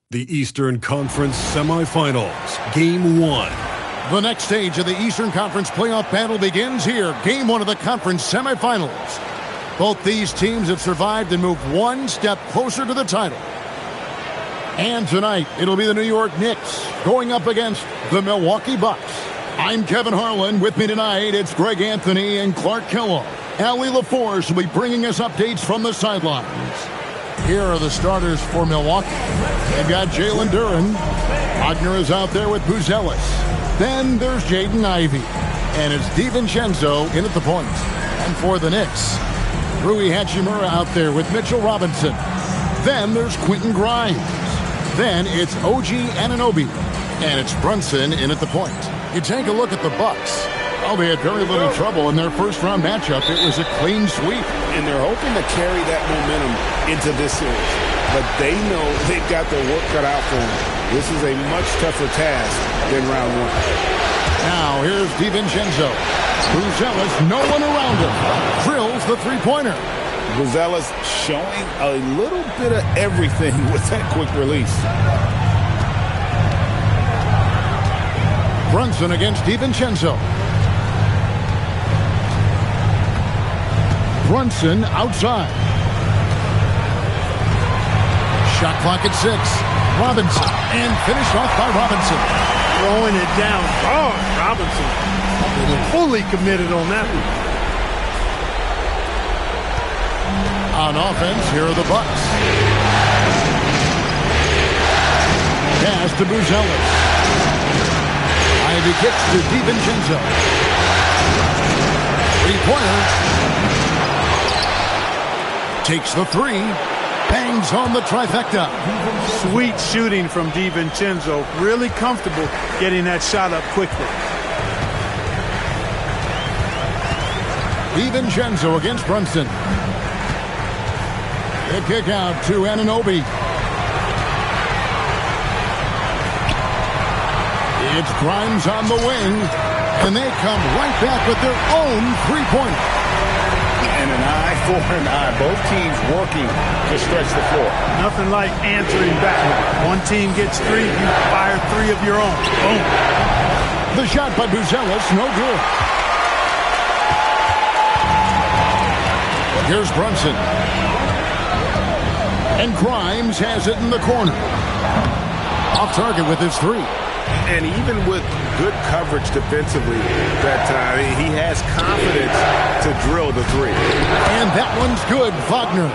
The Eastern Conference Semifinals, Game 1. The next stage of the Eastern Conference playoff battle begins here. Game 1 of the conference semifinals. Both these teams have survived and moved one step closer to the title. And tonight, it'll be the New York Knicks going up against the Milwaukee Bucks. I'm Kevin Harlan. With me tonight, it's Greg Anthony and Clark Kellogg. Allie LaForce will be bringing us updates from the sidelines. Here are the starters for Milwaukee. They've got Jalen Duren. Wagner is out there with Buzelis. Then there's Jaden Ivey. And it's DiVincenzo in at the point. And for the Knicks, Rui Hachimura out there with Mitchell Robinson. Then there's Quentin Grimes. Then it's OG Anunoby. And it's Brunson in at the point. You take a look at the Bucks. Oh, they had very little trouble in their first-round matchup. It was a clean sweep. And they're hoping to carry that momentum into this series. But they know they've got their work cut out for them. This is a much tougher task than round one. Now, here's DiVincenzo. Buzelis, no one around him. Drills the three-pointer. Buzelis showing a little bit of everything with that quick release. Brunson against DiVincenzo. Brunson outside. Shot clock at 6. Robinson. And finished off by Robinson. Throwing it down hard. Robinson fully committed on that one. On offense, here are the Bucks. Pass to Buzelis. Ivy kicks to DiVincenzo. Three-pointer. Takes the three. Bangs on the trifecta. Sweet shooting from DiVincenzo. Really comfortable getting that shot up quickly. DiVincenzo against Brunson. The kick out to Anunoby. It's Grimes on the wing. And they come right back with their own three-pointer. And an eye for an eye. Both teams working to stretch the floor. Nothing like answering back. One team gets three, you fire three of your own. Boom. The shot by Buzelis, no good. Here's Brunson. And Grimes has it in the corner. Off target with his three. And even with good coverage defensively, that he has confidence to drill the three. And that one's good, Wagner.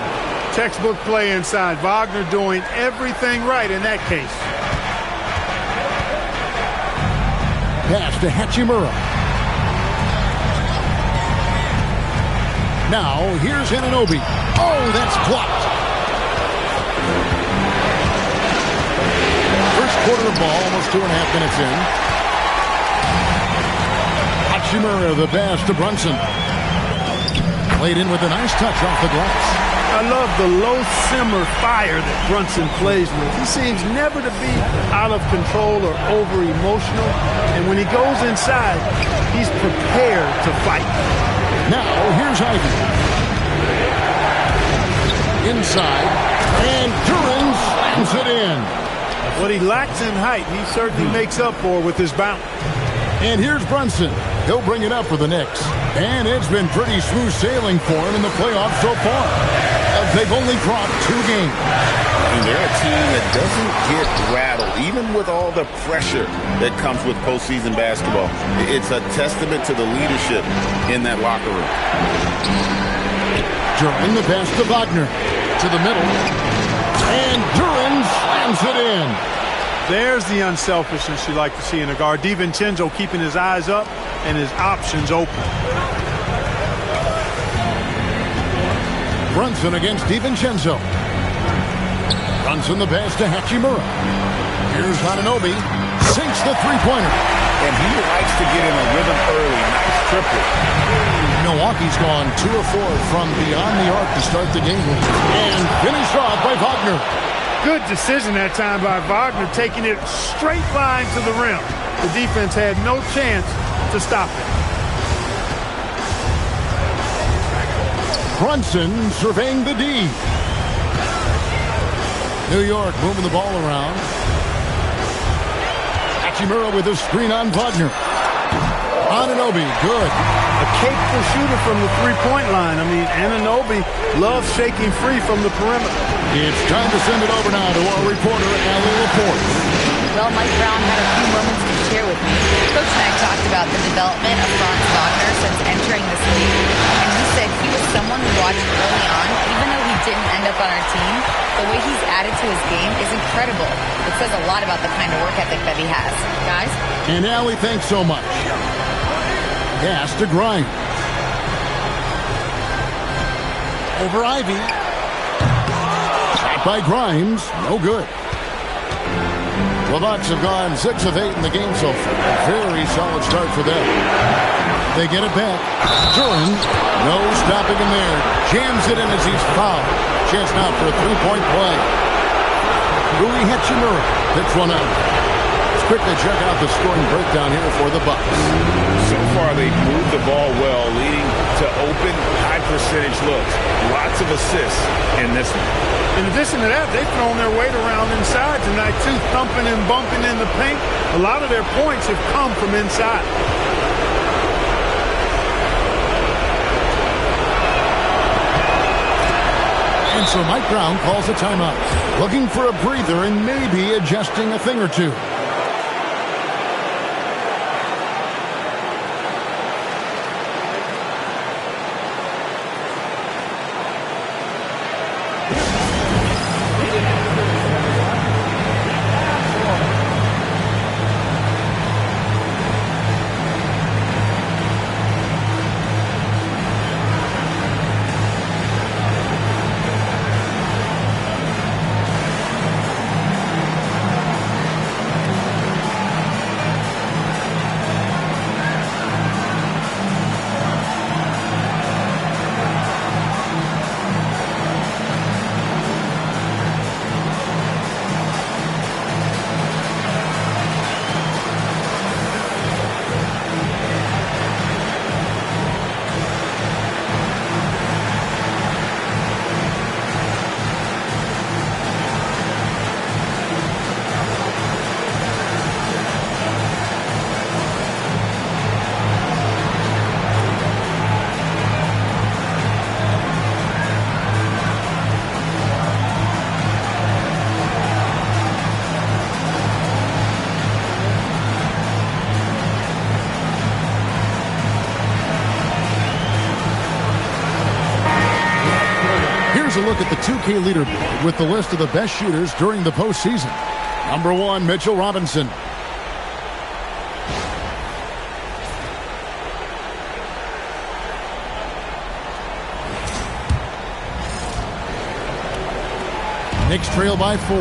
Textbook play inside. Wagner doing everything right in that case. Pass to Hachimura. Now, here's Anunoby. Oh, that's blocked. First quarter of ball, almost 2.5 minutes in. Hachimura, the pass to Brunson. Played in with a nice touch off the glass. I love the low simmer fire that Brunson plays with. He seems never to be out of control or over emotional. And when he goes inside, he's prepared to fight. Now, here's Ivey. Inside. And Duren slams it in. What he lacks in height, he certainly makes up for with his bounce. And here's Brunson. He'll bring it up for the Knicks. And it's been pretty smooth sailing for him in the playoffs so far. They've only dropped 2 games. And they're a team that doesn't get rattled, even with all the pressure that comes with postseason basketball. It's a testament to the leadership in that locker room. Duren, the pass to Wagner. To the middle. And Duren slams it in. There's the unselfishness you like to see in a guard. DiVincenzo keeping his eyes up and his options open. Brunson against DiVincenzo. Brunson the pass to Hachimura. Here's Anunoby. Sinks the three-pointer. And he likes to get in a rhythm early. Nice triple. Milwaukee's gone 2 of 4 from beyond the arc to start the game. And finished off by Wagner. Good decision that time by Wagner, taking it straight line to the rim. The defense had no chance to stop it. Brunson surveying the D. New York moving the ball around. Hachimura with a screen on Wagner. Anunoby, good. A capable shooter from the three-point line. I mean, Anunoby loves shaking free from the perimeter. It's time to send it over now to our reporter, Allie Laporte. Well, Mike Brown had a few moments to share with me. Coach and I talked about the development of Franz Wagner since entering this league. And he said he was someone we watched early on, even though he didn't end up on our team. The way he's added to his game is incredible. It says a lot about the kind of work ethic that he has. Guys? And Allie, thanks so much. Pass to Grimes. Over Ivy. Shot by Grimes. No good. The Bucks have gone 6 of 8 in the game so far. Very solid start for them. They get it back. Duran. No stopping him there. Jams it in as he's fouled. Chance now for a three-point play. Rui Hachimura picks one up. Let's quickly check out the scoring breakdown here for the Bucks. So far, they've moved the ball well, leading to open, high-percentage looks. Lots of assists in this one. In addition to that, they've thrown their weight around inside tonight, too, thumping and bumping in the paint. A lot of their points have come from inside. And so Mike Brown calls a timeout, looking for a breather and maybe adjusting a thing or two. A look at the 2K leaderboard with the list of the best shooters during the postseason. Number 1, Mitchell Robinson. Knicks trail by 4.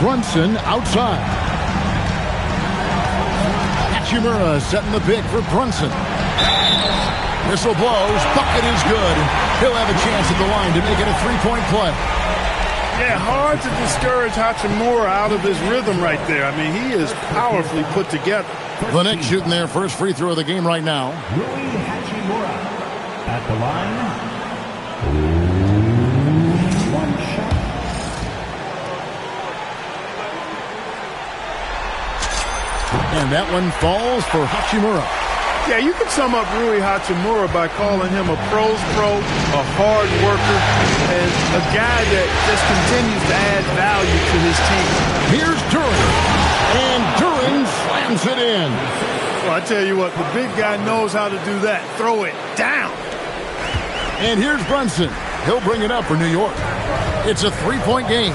Brunson outside. Hachimura setting the pick for Brunson. Whistle blows. Bucket is good. He'll have a chance at the line to make it a three-point play. Yeah, hard to discourage Hachimura out of his rhythm right there. I mean, he is powerfully put together. The Knicks shooting their first free throw of the game right now. Rui Hachimura at the line. One shot. And that one falls for Hachimura. Yeah, you could sum up Rui Hachimura by calling him a pro's pro, a hard worker, and a guy that just continues to add value to his team. Here's Duran, and Duran slams it in. Well, I tell you what, the big guy knows how to do that. Throw it down. And here's Brunson. He'll bring it up for New York. It's a three-point game.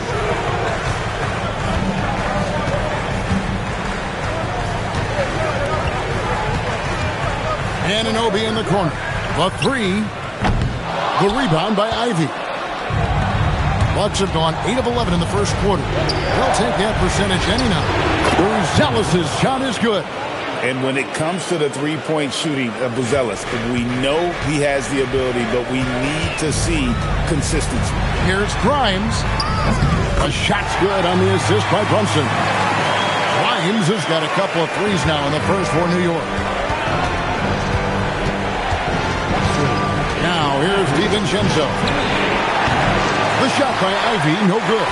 Anunoby in the corner. The three. The rebound by Ivy. Bucks have gone 8 of 11 in the first quarter. They'll take that percentage anyhow. Buzelis' shot is good. And when it comes to the three-point shooting of Buzelis, we know he has the ability, but we need to see consistency. Here's Grimes. A shot's good on the assist by Brunson. Grimes has got a couple of threes now in the first for New York. Now here's DiVincenzo. shot by Ivy, no good.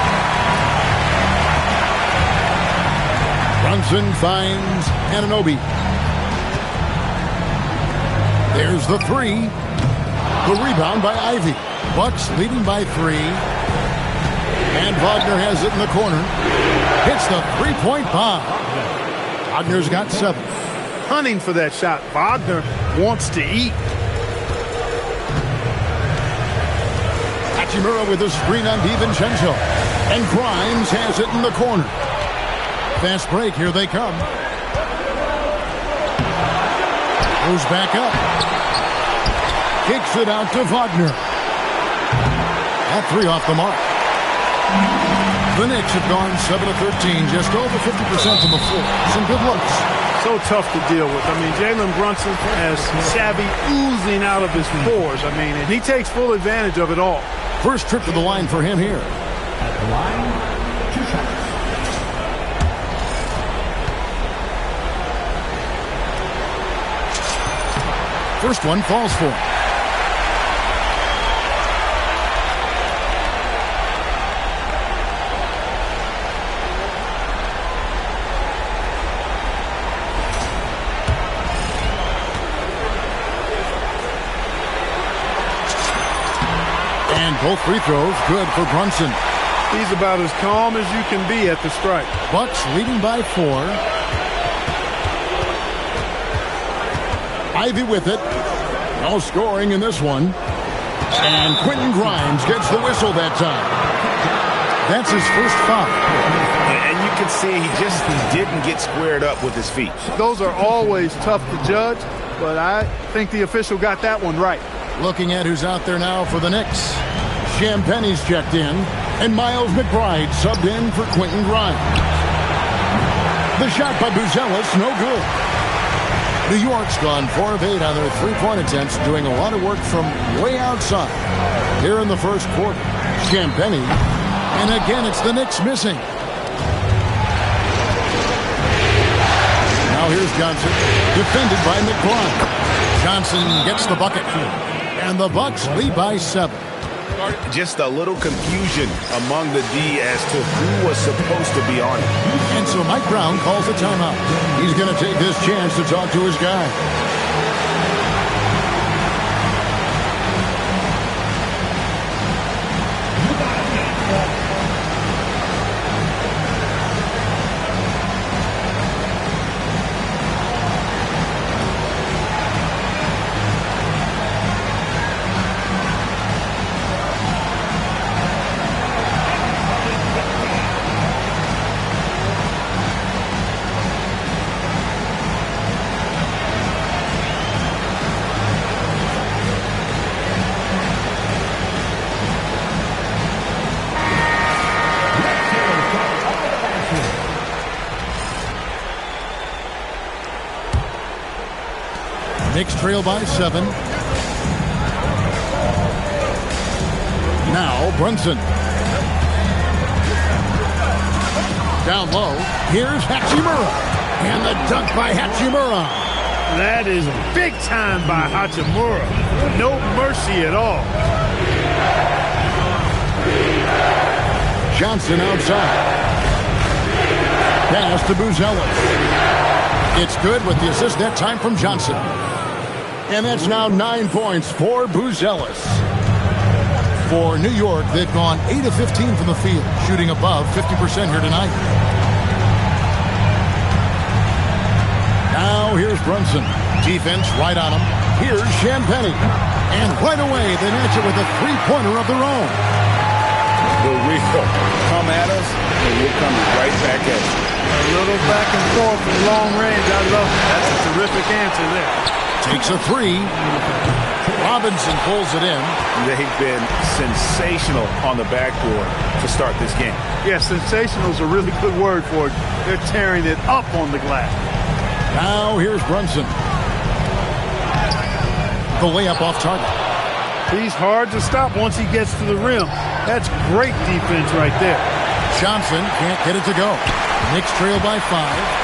Brunson finds Anunoby. There's the three. The rebound by Ivy. Bucks leading by 3. And Wagner has it in the corner. Hits the three-point bomb. Wagner's got 7. Hunting for that shot. Wagner wants to eat. Hachimura with a screen on DiVincenzo. And Grimes has it in the corner. Fast break. Here they come. Goes back up. Kicks it out to Wagner. That 3 off the mark. The Knicks have gone 7 of 13, just over 50% from the floor. Some good looks. So tough to deal with. I mean, Jalen Brunson has savvy oozing out of his pores. I mean, and he takes full advantage of it all. First trip to the line for him here. At the line, 2 shots. First one falls for him. And both free throws good for Brunson. He's about as calm as you can be at the strike. Bucks leading by 4. Ivy with it. No scoring in this one. And Quentin Grimes gets the whistle that time. That's his first foul. And you can see he just didn't get squared up with his feet. Those are always tough to judge, but I think the official got that one right. Looking at who's out there now for the Knicks. Champagne's checked in, and Miles McBride subbed in for Quentin Grimes. The shot by Buzelis, no good. New York's gone 4 of 8 on their three-point attempts, doing a lot of work from way outside. Here in the first quarter, Champagne, and again it's the Knicks missing. Now here's Johnson, defended by McBride. Johnson gets the bucket, and the Bucks lead by 7. Just a little confusion among the D as to who was supposed to be on it. And so Mike Brown calls a timeout. He's going to take this chance to talk to his guy. Knicks trail by 7. Now Brunson. Down low. Here's Hachimura. And the dunk by Hachimura. That is big time by Hachimura. No mercy at all. Johnson outside. Pass to Buzelis. It's good with the assist that time from Johnson. And that's now 9 points for Buzelis. For New York, they've gone 8 of 15 from the field, shooting above 50% here tonight. Now here's Brunson. Defense right on him. Here's Champagne. And right away, they match it with a three-pointer of their own. The real come at us, and we'll come right back at you. A little back and forth from long range. I love it. That's a terrific answer there. Takes a 3. Robinson pulls it in. They've been sensational on the backboard to start this game. Yeah, sensational is a really good word for it. They're tearing it up on the glass. Now here's Brunson. The layup off target. He's hard to stop once he gets to the rim. That's great defense right there. Johnson can't get it to go. Knicks trail by 5.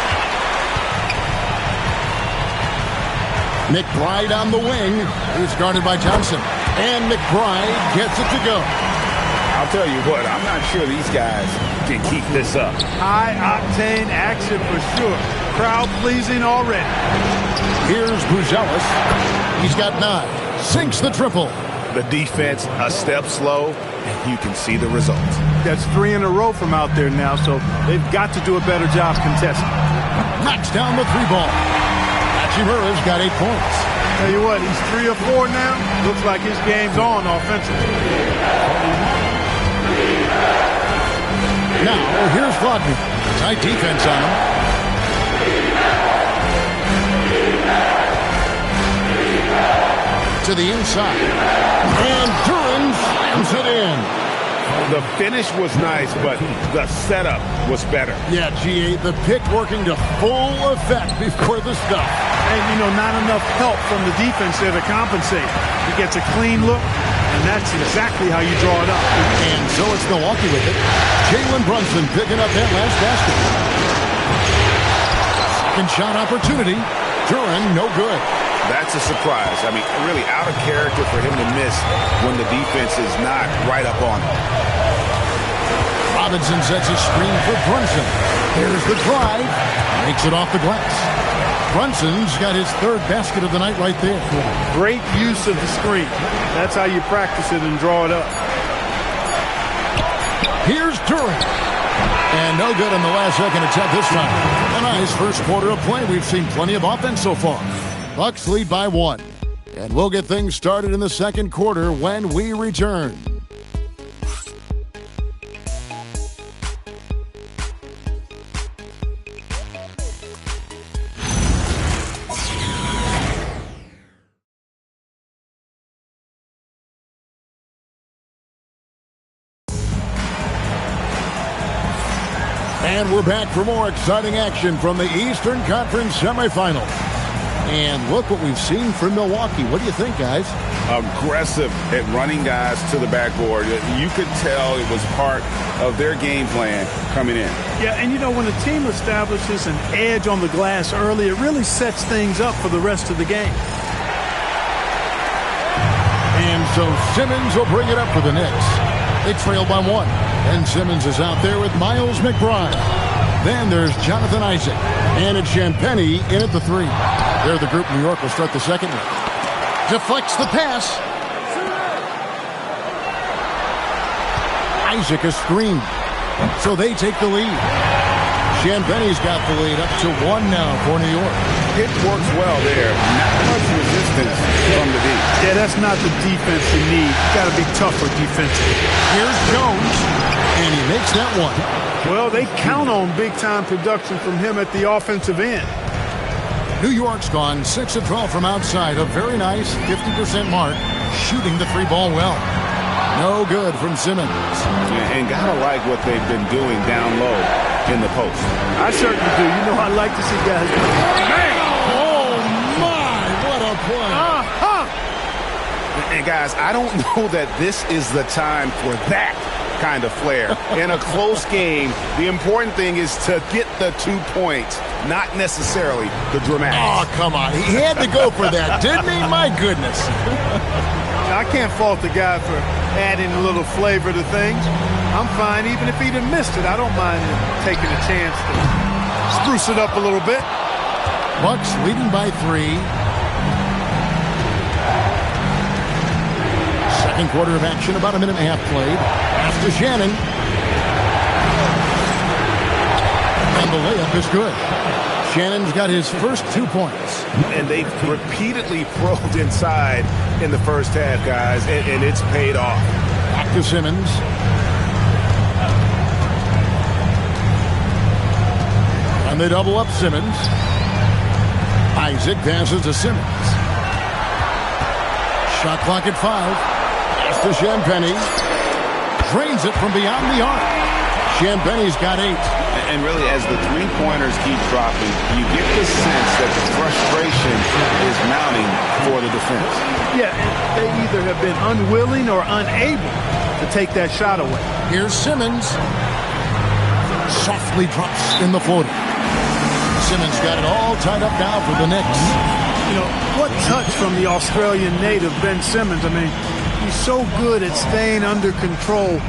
McBride on the wing. He's guarded by Johnson. And McBride gets it to go. I'll tell you what, I'm not sure these guys can keep this up. High-octane action for sure. Crowd-pleasing already. Here's Buzelis. He's got 9. Sinks the triple. The defense a step slow, and you can see the results. That's 3 in a row from out there now, so they've got to do a better job contesting. Knocks down the 3-ball. Hachimura's got 8 points. Tell you what, he's 3 or 4 now. Looks like his game's on offensively. Now, here's Rodney. Tight defense on him. To the inside. And Duran slams it in. The finish was nice, but the setup was better. Yeah, G.A., the pick working to full effect before the stuff. And, not enough help from the defense there to compensate. He gets a clean look, and that's exactly how you draw it up. And so it's Milwaukee with it. Jalen Brunson picking up that last basket. Second shot opportunity. Duran, no good. That's a surprise. I mean, really out of character for him to miss when the defense is not right up on him. Robinson sets a screen for Brunson. Here's the drive. Makes it off the glass. Brunson's got his 3rd basket of the night right there. Great use of the screen. That's how you practice it and draw it up. Here's Duran. And no good on the last second attempt this time. A nice first quarter of play. We've seen plenty of offense so far. Bucks lead by 1. And we'll get things started in the second quarter when we return. And we're back for more exciting action from the Eastern Conference semifinals. And look what we've seen from Milwaukee. What do you think, guys? Aggressive at running guys to the backboard. You could tell it was part of their game plan coming in. Yeah, and when a team establishes an edge on the glass early, it really sets things up for the rest of the game. And so Simmons will bring it up for the Knicks. They trail by 1. And Simmons is out there with Miles McBride. Then there's Jonathan Isaac. And it's Champagnie in at the 3. They're the group New York will start the second one. Deflects the pass. Isaac a screen. So they take the lead. Champagnie's got the lead up to 1 now for New York. It works well there. Not much resistance from the D. Yeah, that's not the defense you need. You got to be tougher defensively. Here's Jones. And he makes that one. Well, they count on big-time production from him at the offensive end. New York's gone 6 of 12 from outside. A very nice 50% mark. Shooting the 3-ball well. No good from Simmons. And gotta like what they've been doing down low in the post. I certainly do. I like to see guys. Oh, my. What a play. And guys, I don't know that this is the time for that kind of flair. In a close game, the important thing is to get the 2 points, not necessarily the dramatics. Oh, come on. He had to go for that, didn't he? My goodness. I can't fault the guy for adding a little flavor to things. I'm fine. Even if he'd have missed it, I don't mind him taking a chance to spruce it up a little bit. Bucks leading by 3. Second quarter of action, about a minute and a half played. Pass to Shannon. And the layup is good. Shannon's got his first 2 points. And they've repeatedly probed inside in the first half, guys, and it's paid off. Back to Simmons. And they double up Simmons. Isaac passes to Simmons. Shot clock at 5. Pass to Champagnie. Drains it from beyond the arc. Champagnie's got 8. And really, as the three-pointers keep dropping, you get the sense that the frustration is mounting for the defense. Yeah, they either have been unwilling or unable to take that shot away. Here's Simmons. Softly drops in the floater. Simmons got it all tied up now for the Knicks. What touch from the Australian native, Ben Simmons. I mean, he's so good at staying under control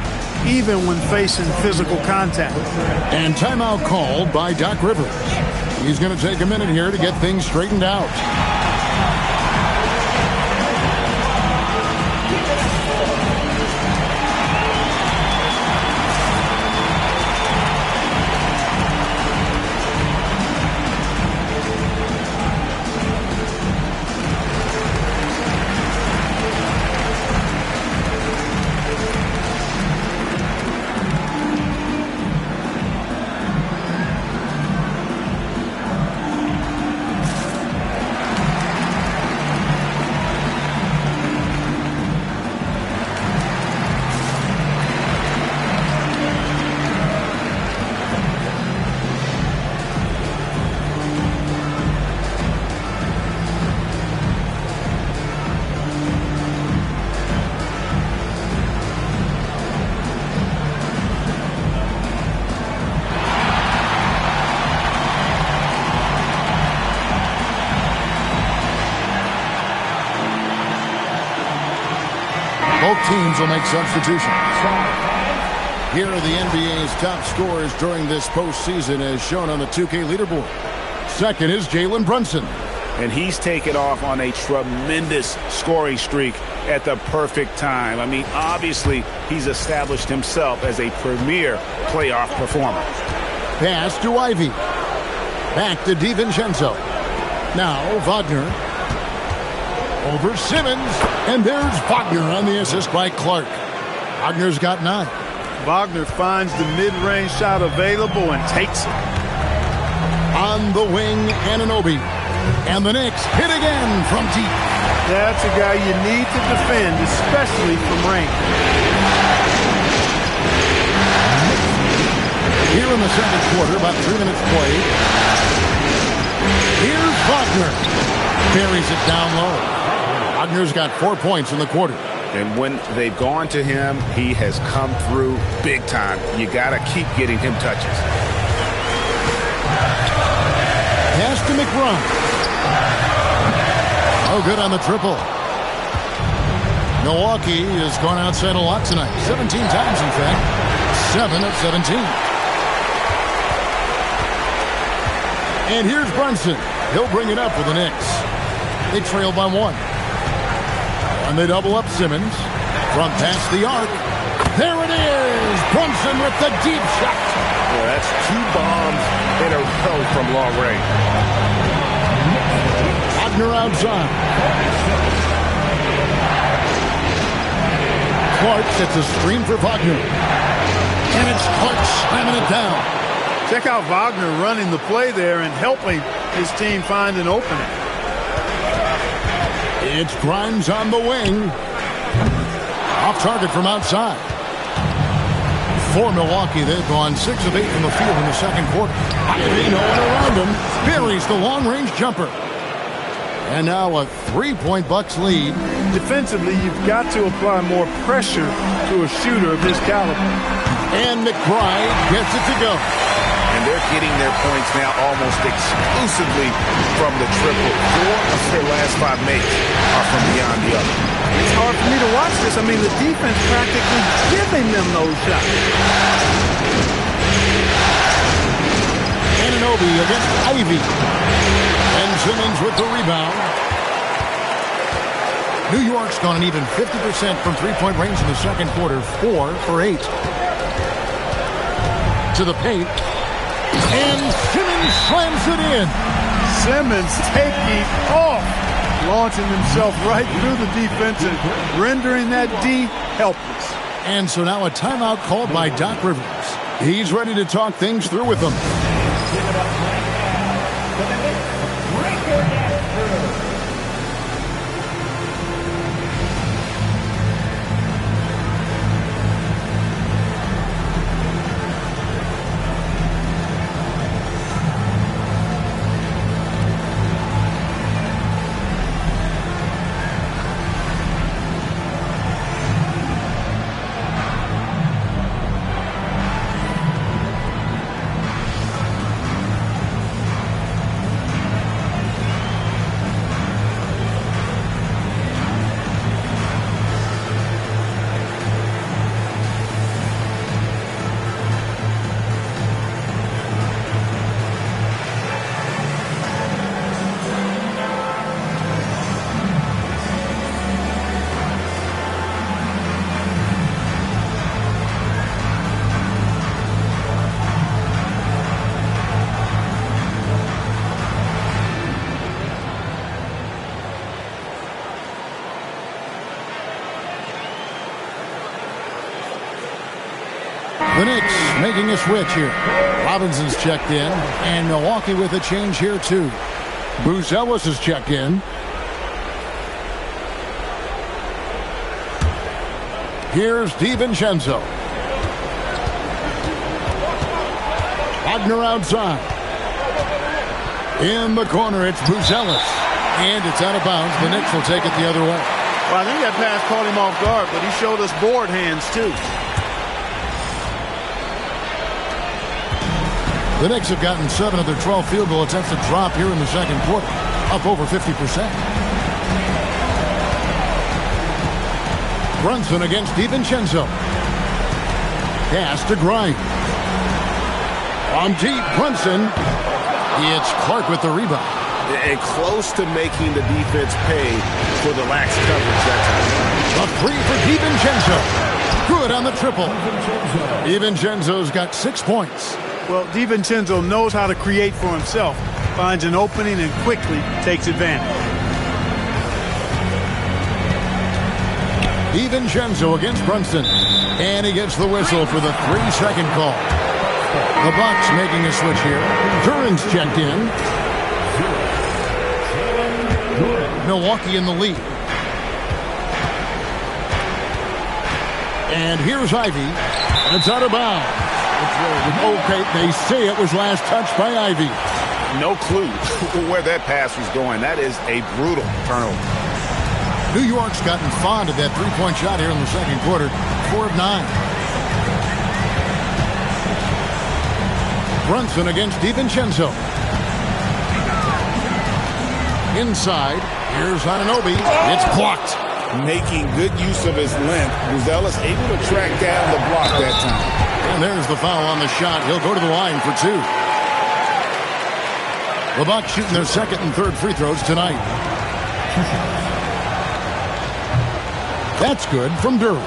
even when facing physical contact. And timeout called by Doc Rivers. He's going to take a minute here to get things straightened out. Both teams will make substitutions. Here are the NBA's top scorers during this postseason as shown on the 2K leaderboard. Second is Jalen Brunson. And he's taken off on a tremendous scoring streak at the perfect time. I mean, obviously, he's established himself as a premier playoff performer. Pass to Ivy. Back to DiVincenzo. Now Wagner. Over Simmons. And there's Wagner on the assist by Clark. Wagner's got 9. Wagner finds the mid-range shot available and takes it. On the wing, Anunoby. And the Knicks hit again from deep. That's a guy you need to defend, especially from range. Here in the second quarter, about 3 minutes played. Here's Wagner. Buries it down low. Wagner's got 4 points in the quarter. And when they've gone to him, he has come through big time. You got to keep getting him touches. Pass to McBride. Oh, good on the triple. Milwaukee has gone outside a lot tonight. 17 times, in fact. 7 of 17. And here's Brunson. He'll bring it up for the Knicks. They trail by 1. And they double up Simmons. From past the arc. There it is! Brunson with the deep shot. Well, that's 2 bombs in a row from long range. Wagner outside. Clark sets a screen for Wagner. And it's Clark slamming it down. Check out Wagner running the play there and helping his team find an opening. It's Grimes on the wing. Off target from outside. For Milwaukee, they've gone 6 of 8 from the field in the second quarter. Ivy, no one around him. Buries the long-range jumper. And now a 3-point Bucks lead. Defensively, you've got to apply more pressure to a shooter of his caliber. And McBride gets it to go. And they're getting their points now almost exclusively from the triple. 4 of their last 5 makes are from beyond the other. It's hard for me to watch this. I mean, the defense practically giving them those shots. Anunoby against Ivy. And Simmons with the rebound. New York's gone an even 50% from three-point range in the second quarter. 4 for 8. To the paint. And Simmons slams it in. Simmons taking off. Launching himself right through the defense and rendering that D helpless. And so now a timeout called by Doc Rivers. He's ready to talk things through with them. The Knicks making a switch here. Robinson's checked in, and Milwaukee with a change here too. Buzelis is checked in. Here's DiVincenzo. Wagner outside. In the corner, it's Buzelis. And it's out of bounds. The Knicks will take it the other way. Well, I think that pass caught him off guard, but he showed us board hands too. The Knicks have gotten 7 of their 12 field goal attempts to drop here in the second quarter, up over 50%. Brunson against DiVincenzo. Pass to Grimes. On deep, Brunson. It's Clark with the rebound. And close to making the defense pay for the lax coverage that time. A three for DiVincenzo. Good on the triple. DiVincenzo's got 6 points. Well, DiVincenzo knows how to create for himself. Finds an opening and quickly takes advantage. DiVincenzo against Brunson. And he gets the whistle for the 3-second call. The Bucks making a switch here. Duran's checked in. Milwaukee in the lead. And here's Ivy. And it's out of bounds. Okay, they say it was last touched by Ivy. No clue where that pass was going. That is a brutal turnover. New York's gotten fond of that three-point shot here in the second quarter. 4 of 9. Brunson against DiVincenzo. Inside. Here's Anunoby. It's blocked. Making good use of his length. Buzelis able to track down the block that time. And there's the foul on the shot. He'll go to the line for 2. The Bucks shooting their second and third free throws tonight. That's good from Duran.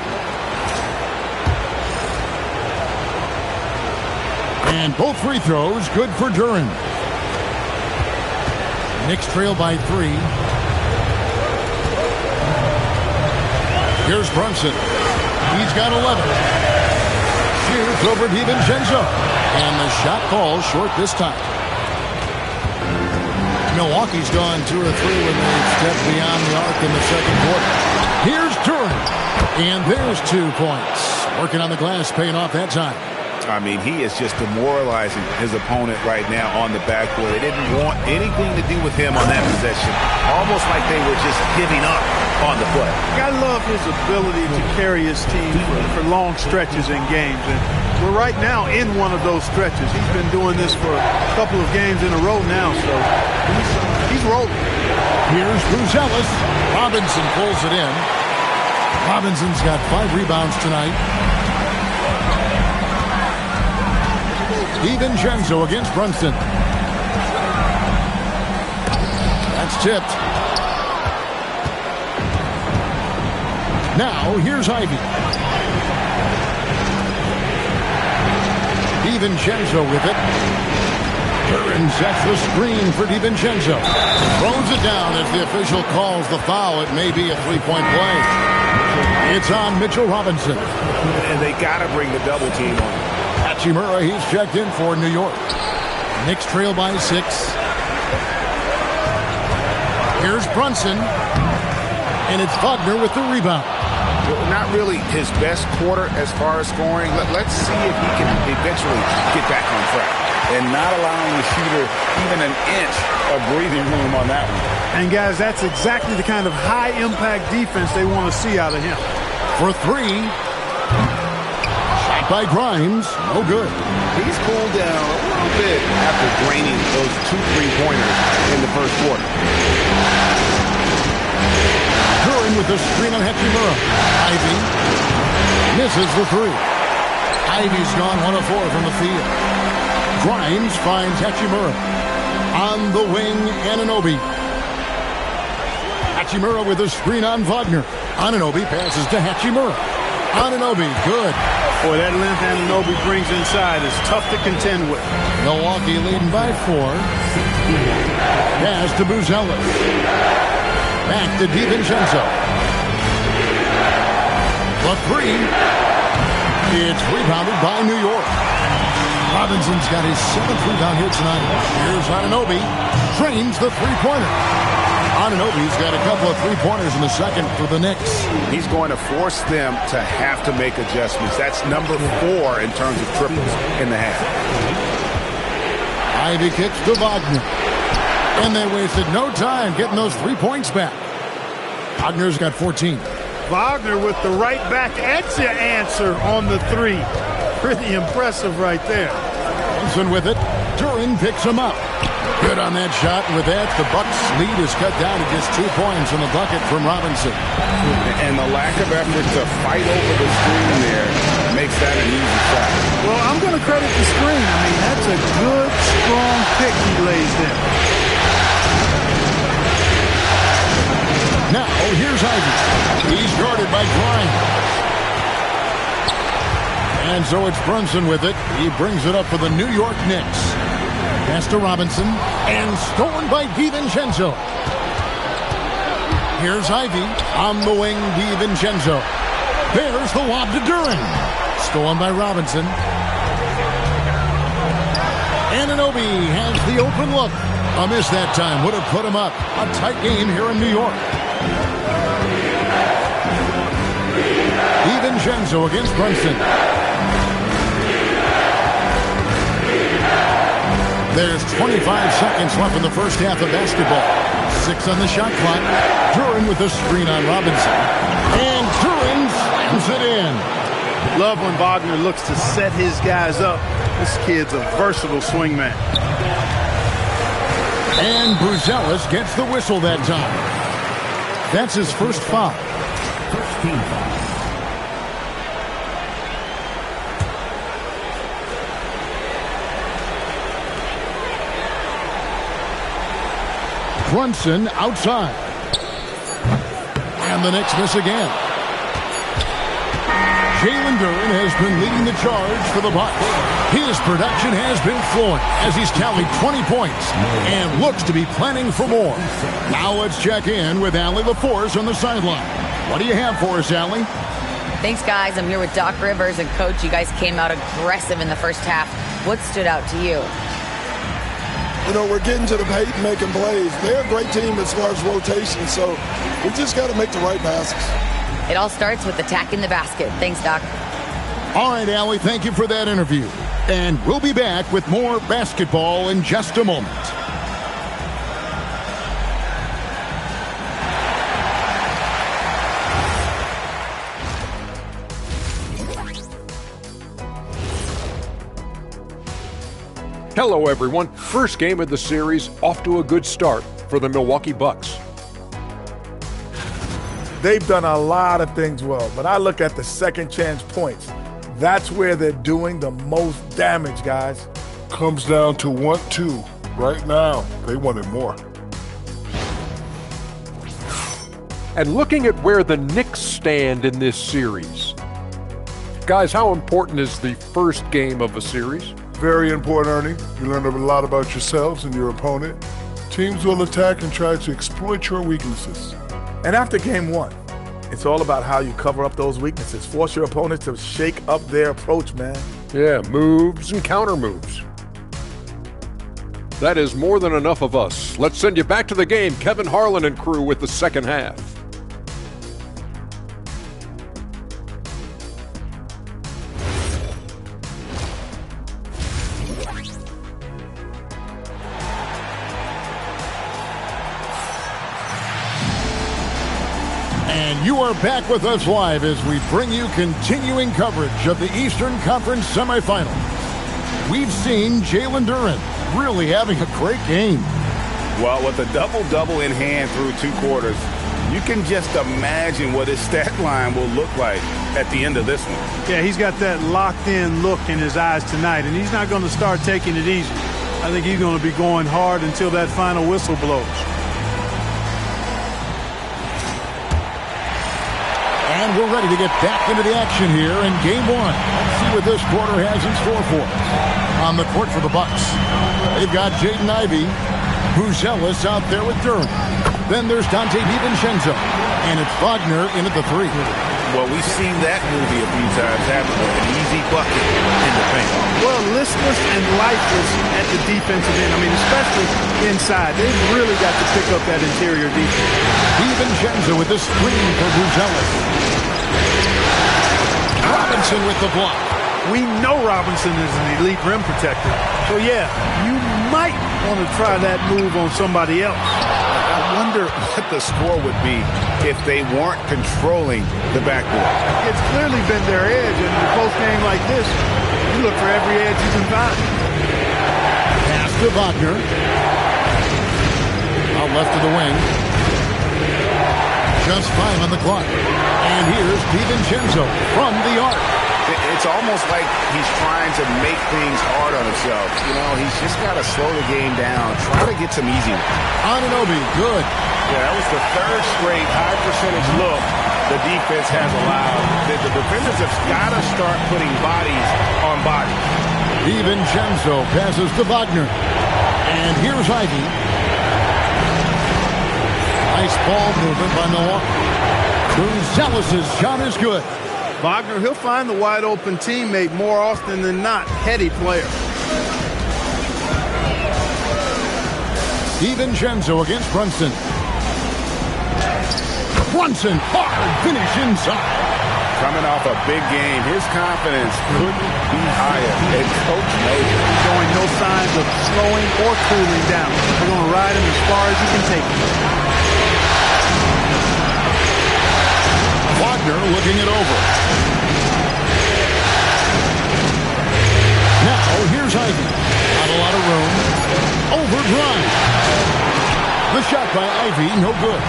And both free throws good for Duran. Knicks trail by 3. Here's Brunson. He's got 11. Shoots over DiVincenzo. And the shot falls short this time. Milwaukee's gone 2 or 3 when they step beyond the arc in the second quarter. Here's Duran. And there's 2 points. Working on the glass, paying off that time. I mean, he is just demoralizing his opponent right now on the backboard. They didn't want anything to do with him on that possession. Almost like they were just giving up on the play. I love his ability to carry his team for long stretches in games. And we're right now in one of those stretches. He's been doing this for a couple of games in a row now, so he's rolling. Here's Buzelis. Robinson pulls it in. Robinson's got 5 rebounds tonight. DiVincenzo against Brunson. That's tipped. Now, here's Ivy. DiVincenzo with it. Duran sets the screen for DiVincenzo. Throws it down as the official calls the foul. It may be a 3-point play. It's on Mitchell Robinson. And they got to bring the double team on. Hachimura, he's checked in for New York. Knicks trail by 6. Here's Brunson. And it's Wagner with the rebound. Not really his best quarter as far as scoring. Let's see if he can eventually get back on track. And not allowing the shooter even an inch of breathing room on that one. And guys, that's exactly the kind of high-impact defense they want to see out of him. For 3. Shot by Grimes. No good. He's cooled down a little bit after draining those 2 3-pointers in the first quarter. Duran with the screen on Hachimura. Ivy misses the 3. Ivy's gone 1 of 4 from the field. Grimes finds Hachimura. On the wing, Anunoby. Hachimura with a screen on Wagner. Anunoby passes to Hachimura. Anunoby, good. Boy, that length Anunoby brings inside is tough to contend with. Milwaukee leading by 4. Pass to Buzelis. Back to DiVincenzo. The 3. It's rebounded by New York. Robinson's got his 7th rebound here tonight. Here's Anunoby. Drains the three-pointer. Anunoby's got a couple of three-pointers in the second for the Knicks. He's going to force them to have to make adjustments. That's number 4 in terms of triples in the half. Ivy kicks to Wagner. And they wasted no time getting those 3 points back. Wagner's got 14. Wagner with the right back at your answer on the 3. Pretty impressive right there. Brunson with it. Duren picks him up. Good on that shot. And with that, the Bucks' lead is cut down to just 2 points in the bucket from Robinson. And the lack of effort to fight over the screen there makes that an easy shot. Well, I'm going to credit the screen. I mean, that's a good, strong pick he lays there. Now, here's Ivy. He's guarded by Grimes. And so it's Brunson with it. He brings it up for the New York Knicks. Pass to Robinson. And stolen by DiVincenzo. Here's Ivy. On the wing, DiVincenzo. There's the lob to Duren. Stolen by Robinson. Anunoby has the open look. A miss that time would have put him up. A tight game here in New York. DiVincenzo against Brunson. There's 25 seconds left in the first half of basketball. 6 on the shot clock. Duren with the screen on Robinson. And Duren slams it in. Love when Wagner looks to set his guys up. This kid's a versatile swingman. And Bruzelis gets the whistle that time. That's his first foul. First team foul. Brunson outside. And the Knicks miss again. Jalen Duren has been leading the charge for the Bucks. His production has been flowing as he's tallied 20 points and looks to be planning for more. Now let's check in with Allie LaForce on the sideline. What do you have for us, Allie? Thanks, guys. I'm here with Doc Rivers and Coach. You guys came out aggressive in the first half. What stood out to you? You know, we're getting to the paint and making plays. They're a great team as far as rotation, so we just got to make the right passes. It all starts with attacking the basket. Thanks, Doc. All right, Allie, thank you for that interview. And we'll be back with more basketball in just a moment. Hello, everyone. First game of the series, off to a good start for the Milwaukee Bucks. They've done a lot of things well, but I look at the second chance points. That's where they're doing the most damage, guys. Comes down to 1-2. Right now, they wanted more. And looking at where the Knicks stand in this series. Guys, how important is the first game of a series? Very important, Ernie. You learn a lot about yourselves and your opponent. Teams will attack and try to exploit your weaknesses. And after game one, it's all about how you cover up those weaknesses. Force your opponent to shake up their approach, man. Yeah, moves and counter moves. That is more than enough of us. Let's send you back to the game. Kevin Harlan and crew with the second half. And you are back with us live as we bring you continuing coverage of the Eastern Conference semifinals. We've seen Jalen Duren really having a great game. Well, with a double-double in hand through 2 quarters, you can just imagine what his stat line will look like at the end of this one. Yeah, he's got that locked-in look in his eyes tonight, and he's not going to start taking it easy. I think he's going to be going hard until that final whistle blows. And we're ready to get back into the action here in game one. Let's see what this quarter has in store for us. On the court for the Bucks, they've got Jaden Ivey, Bruzelis out there with Duren. Then there's Dante DiVincenzo, and it's Wagner in at the 3. Well, we've seen that movie a few times, haven't we? An easy bucket in the paint. Well, listless and lifeless at the defensive end. I mean, especially inside. They've really got to pick up that interior defense. DiVincenzo with the screen for Buzelis. Robinson with the block. We know Robinson is an elite rim protector. So, yeah, you might want to try that move on somebody else. I wonder what the score would be if they weren't controlling the backboard. It's clearly been their edge, and in a close game like this, you look for every edge you can find. Pass to Wagner. Out left of the wing. Just 5 on the clock. And here's DiVincenzo from the arc. It's almost like he's trying to make things hard on himself. You know, he's just got to slow the game down, try to get some easy ones. Anunoby, good. Yeah, that was the third straight high percentage look the defense has allowed. The defenders have got to start putting bodies on bodies. DiVincenzo passes to Wagner. And here's Ivy. Nice ball movement by Milwaukee. Buzelis' shot is good. Wagner, he'll find the wide-open teammate more often than not. Heady player. DiVincenzo against Brunson. Brunson, hard finish inside. Coming off a big game, his confidence couldn't be higher. And coach knows it. Showing no signs of slowing or cooling down. They're going to ride him as far as he can take him. Wagner looking it over. Now, here's Ivy. Not a lot of room. Overdrive. The shot by Ivy, no good.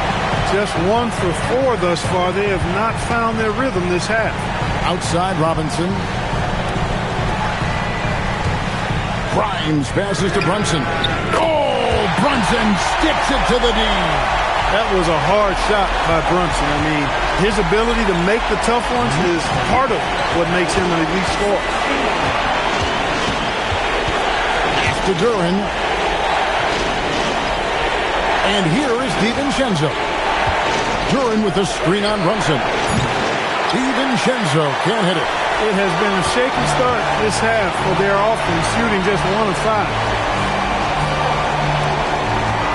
Just 1 for 4 thus far. They have not found their rhythm this half. Outside Robinson. Grimes passes to Brunson. Oh, Brunson sticks it to the D. That was a hard shot by Brunson. I mean, his ability to make the tough ones is part of what makes him an elite scorer. After Duran. And here is DiVincenzo. Duran with the screen on Brunson. DiVincenzo can't hit it. It has been a shaky start this half for their offense, shooting just 1 of 5.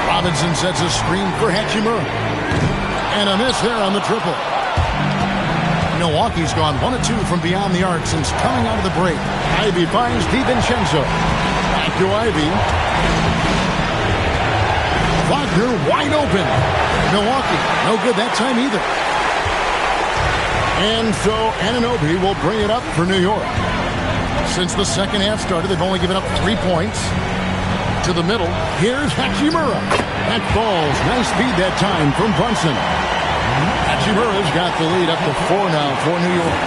Robinson sets a screen for Hachimura. And a miss there on the triple. Milwaukee's gone 1 of 2 from beyond the arc since coming out of the break. Ivy finds DiVincenzo. Back to Ivy. Wagner wide open. Milwaukee, no good that time either. And so Anunoby will bring it up for New York. Since the second half started, they've only given up 3 points. To the middle, here's Hachimura. That falls. Nice speed that time from Brunson. Hachimura's got the lead up to 4 now for New York.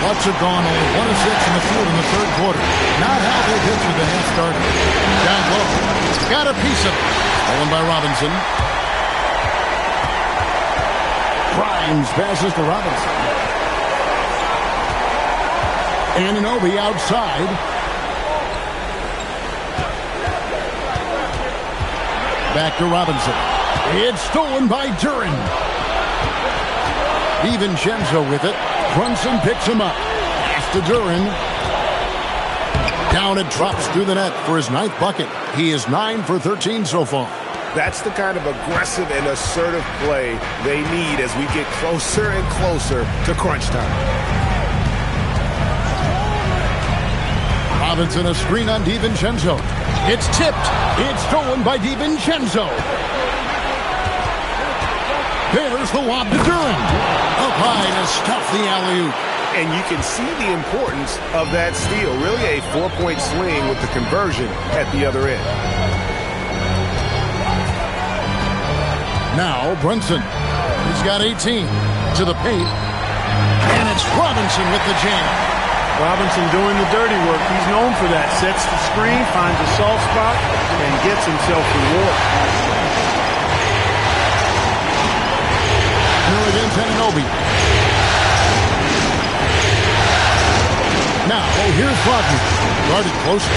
Bucks have gone only 1 of 6 in the field in the third quarter. Not how they pictured the half started. Down low. Got a piece of it. Stolen by Robinson. Grimes passes to Robinson. Anunoby outside. Back to Robinson. It's stolen by Duran. DiVincenzo with it. Brunson picks him up. Pass to Duran. Down, it drops through the net for his 9th bucket. He is 9 for 13 so far. That's the kind of aggressive and assertive play they need as we get closer and closer to crunch time. Robinson a screen on DiVincenzo. It's tipped. It's stolen by DiVincenzo. There's the lob to Duran. Up high to stuff the alley-oop. And you can see the importance of that steal. Really a 4-point swing with the conversion at the other end. Now Brunson. He's got 18. To the paint. And it's Robinson with the jam. Robinson doing the dirty work. He's known for that. Sets the screen, finds a soft spot, and gets himself reward. Here against Anunoby. Now, here's Wagner. Guarded closer.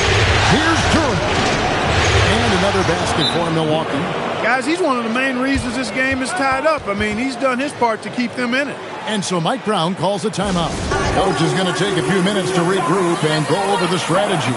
Here's Duran. And an another basket for Milwaukee. Guys, he's one of the main reasons this game is tied up. I mean, he's done his part to keep them in it. And so Mike Brown calls a timeout. Coach is going to take a few minutes to regroup and go over the strategy.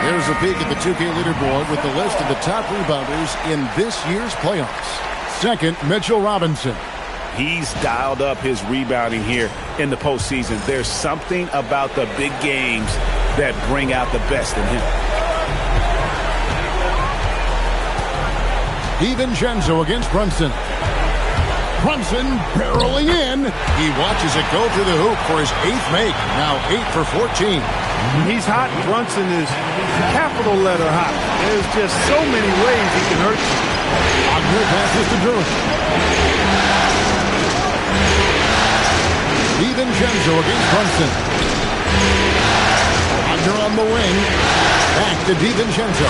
Here's a peek at the 2K leaderboard with the list of the top rebounders in this year's playoffs. Second, Mitchell Robinson. He's dialed up his rebounding here in the postseason. There's something about the big games that bring out the best in him. DiVincenzo against Brunson. Brunson barreling in. He watches it go through the hoop for his 8th make. Now 8 for 14. He's hot. Brunson is capital letter hot. There's just so many ways he can hurt you. On good passes to Drew. DiVincenzo against Brunson. Wagner on the wing. Back to DiVincenzo.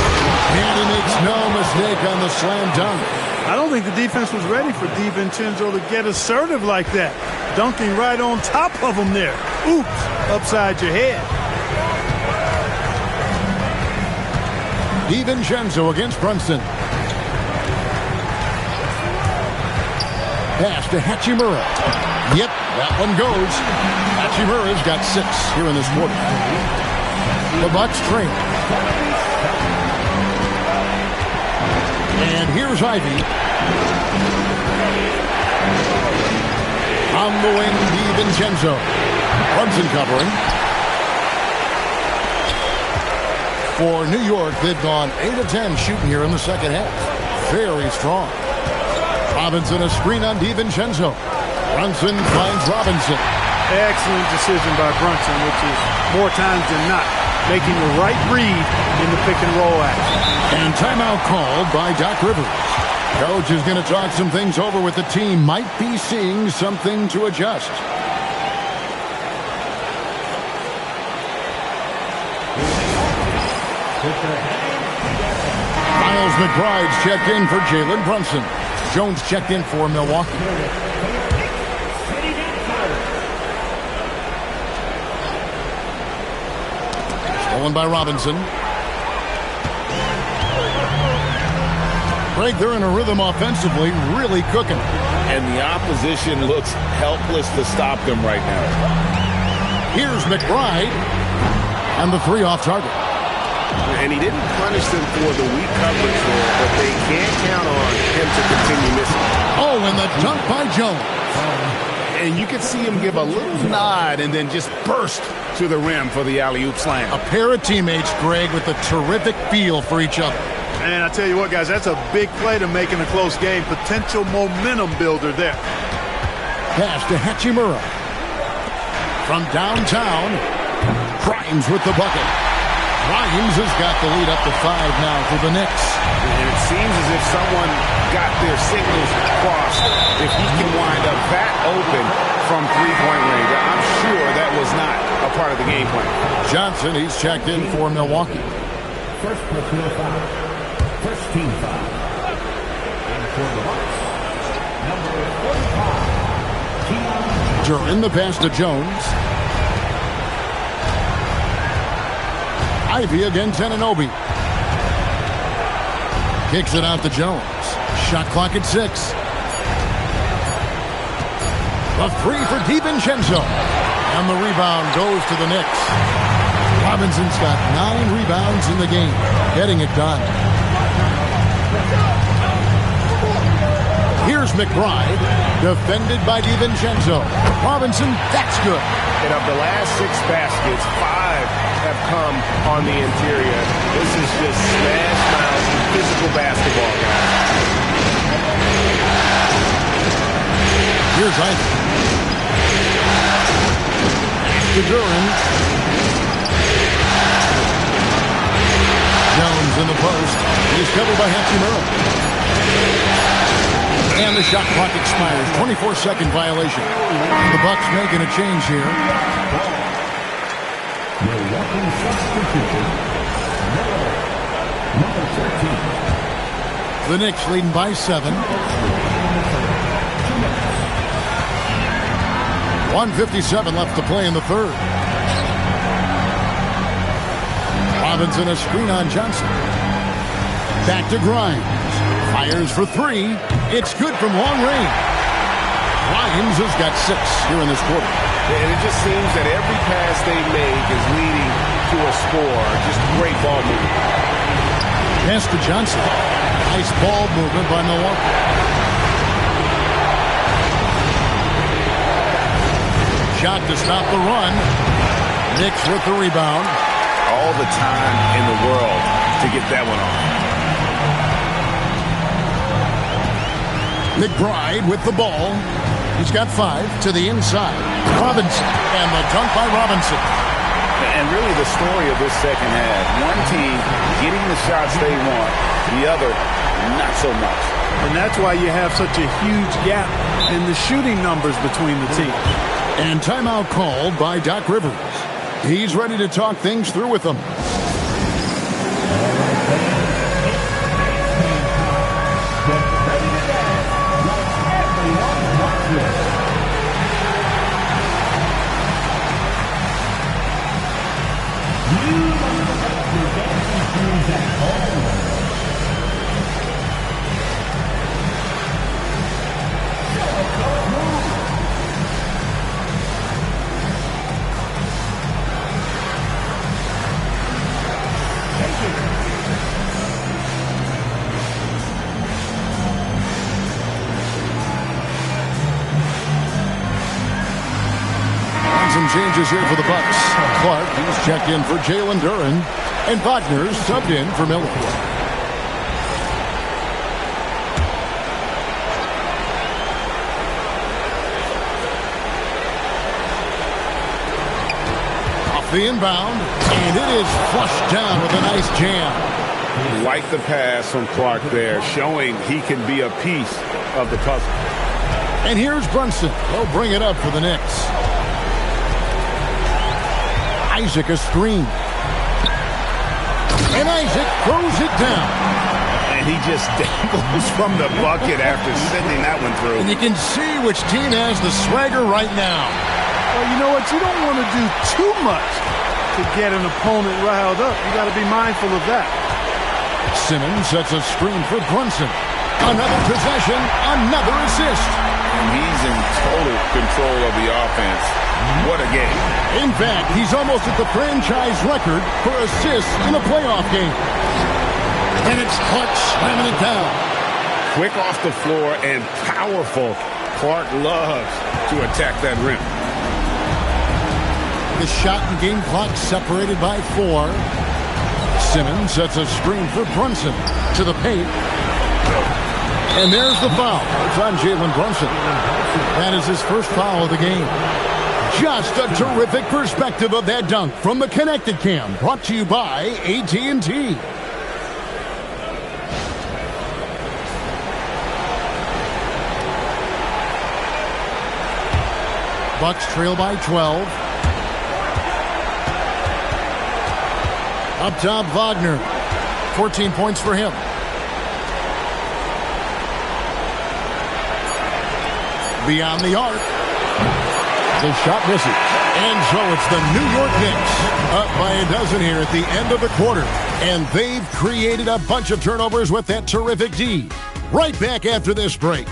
And he makes no mistake on the slam dunk. I don't think the defense was ready for DiVincenzo to get assertive like that. Dunking right on top of him there. Oops, upside your head. DiVincenzo against Brunson. Pass to Hachimura. Yep, that one goes. Hachimura's got 6 here in this quarter. The Bucks train. And here's Ivy. On the wing, DiVincenzo. Brunson covering. For New York, they've gone 8 of 10 shooting here in the second half. Very strong. Robinson a screen on DiVincenzo. Brunson finds Robinson. Excellent decision by Brunson, which is more times than not making the right read in the pick and roll action. And timeout called by Doc Rivers. Coach is going to talk some things over with the team. Might be seeing something to adjust. Miles McBride's checked in for Jalen Brunson. Jones checked in for Milwaukee. Stolen by Robinson. Greg, they're in a rhythm offensively, really cooking. And the opposition looks helpless to stop them right now. Here's McBride. And the 3 off target. And he didn't punish them for the weak coverage there, but they can't count on him to continue missing. Oh, and the dunk by Jones. And you could see him give a little nod and then just burst to the rim for the alley-oop slam. A pair of teammates, Greg, with a terrific feel for each other. And I tell you what, guys, that's a big play to make in a close game. Potential momentum builder there. Pass to Hachimura. From downtown, Grimes with the bucket. Grimes has got the lead up to 5 now for the Knicks. And it seems as if someone got their signals crossed. If he can wind up that open from three-point range, I'm sure that was not a part of the game plan. Johnson, he's checked in for Milwaukee. First personal foul. First team foul. And for the Bucks, number 45. During the pass to Jones. Ivy against Anunoby. Kicks it out to Jones. Shot clock at 6. The three for DiVincenzo. And the rebound goes to the Knicks. Robinson's got 9 rebounds in the game, getting it done. Here's McBride, defended by DiVincenzo. Robinson, that's good. And of the last 6 baskets, 5 have come on the interior. This is just smash mouth, physical basketball, guys. Here's Isaac. To Duran. Jones in the post. He's covered by Hachimura. And the shot clock expires. 24-second violation. The Bucks making a change here. Milwaukee substitution. Number 13. The Knicks leading by 7. 1:57 left to play in the third. Robinson a screen on Johnson. Back to Grimes. Fires for 3. It's good from long range. Grimes has got 6 here in this quarter. And it just seems that every pass they make is leading to a score. Just great ball movement. Pass to Johnson. Nice ball movement by Milwaukee. Shot to stop the run. Knicks with the rebound. All the time in the world to get that one off. McBride with the ball. He's got 5 to the inside. Robinson. And the dunk by Robinson. And really the story of this second half. One team getting the shots they want. The other, not so much. And that's why you have such a huge gap in the shooting numbers between the teams. And timeout called by Doc Rivers. He's ready to talk things through with them. Some changes here for the Bucks. Clark, he's checked in for Jalen Duran, and Wagner subbed in for Milwaukee. Off the inbound, and it is flushed down with a nice jam. Like the pass from Clark there, showing he can be a piece of the puzzle. And here's Brunson. He'll bring it up for the Knicks. Isaac a screen. And Isaac throws it down. And he just dangles from the bucket after sending that one through. And you can see which team has the swagger right now. Well, you know what? You don't want to do too much to get an opponent riled up. You got to be mindful of that. Simmons sets a screen for Brunson. Another possession, another assist. And he's in total control of the offense. What a game. In fact, he's almost at the franchise record for assists in a playoff game. And it's Clark slamming it down. Quick off the floor and powerful. Clark loves to attack that rim. The shot and game clock separated by 4. Simmons sets a screen for Brunson to the paint. And there's the foul. It's on Jalen Brunson. That is his first foul of the game. Just a terrific perspective of that dunk from the Connected Cam, brought to you by AT&T. Bucks trail by 12. Up top, Wagner. 14 points for him. Beyond the arc. The shot misses. And so it's the New York Knicks up by a dozen here at the end of the quarter. And they've created a bunch of turnovers with that terrific D. Right back after this break.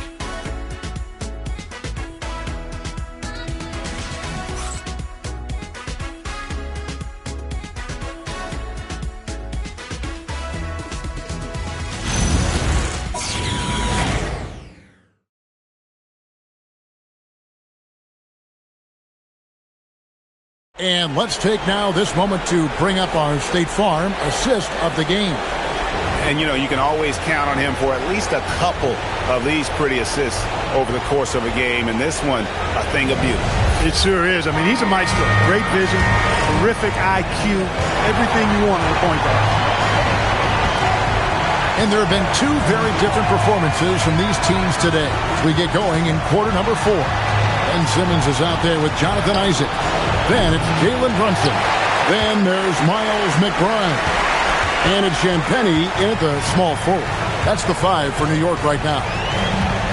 And let's take now this moment to bring up our State Farm assist of the game. And, you know, you can always count on him for at least a couple of these pretty assists over the course of a game. And this one, a thing of beauty. It sure is. I mean, he's a maestro. Great vision, terrific IQ, everything you want in a point guard. And there have been two very different performances from these teams today. As we get going in quarter number 4. Ben Simmons is out there with Jonathan Isaac. Then it's Jalen Brunson. Then there's Miles McBride. And it's Champagnie in at the small forward. That's the 5 for New York right now.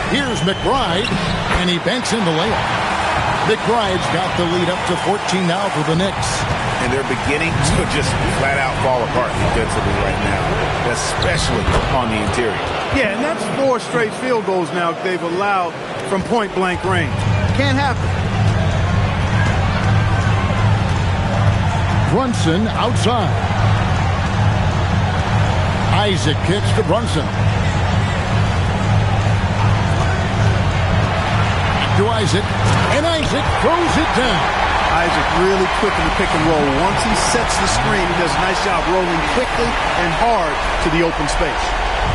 Here's McBride, and he banks in the layup. McBride's got the lead up to 14 now for the Knicks. And they're beginning to just flat out fall apart defensively right now, especially on the interior. Yeah, and that's 4 straight field goals now they've allowed from point-blank range. Can't happen. Brunson outside. Isaac kicks to Brunson. To Isaac, and Isaac throws it down. Isaac really quick in the pick and roll. Once he sets the screen, he does a nice job rolling quickly and hard to the open space.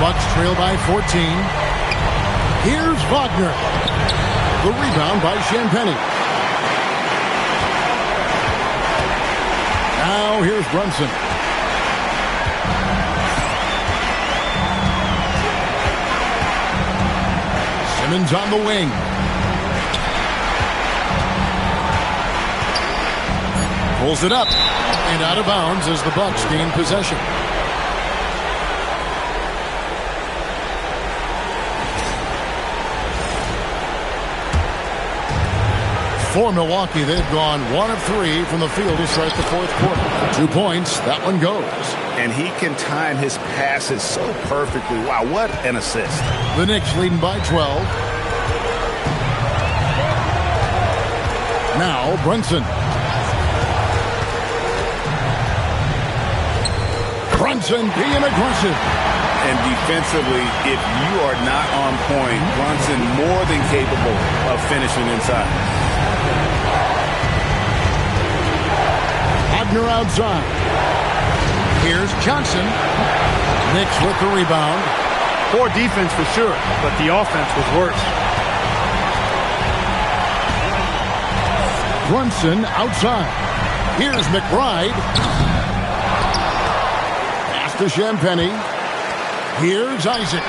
Bucks trail by 14. Here's Wagner. The rebound by Champagnie. Now here's Brunson. Simmons on the wing. Pulls it up and out of bounds as the Bucks gain possession. For Milwaukee, they've gone 1 of 3 from the field to start the fourth quarter. 2 points, that one goes. And he can time his passes so perfectly. Wow, what an assist. The Knicks leading by 12. Now Brunson. Brunson being aggressive. And defensively, if you are not on point, Brunson more than capable of finishing inside. Wagner outside. Here's Johnson. Knicks with the rebound. Poor defense for sure, but the offense was worse. Brunson outside. Here's McBride. To Champagnie. Here's Isaac.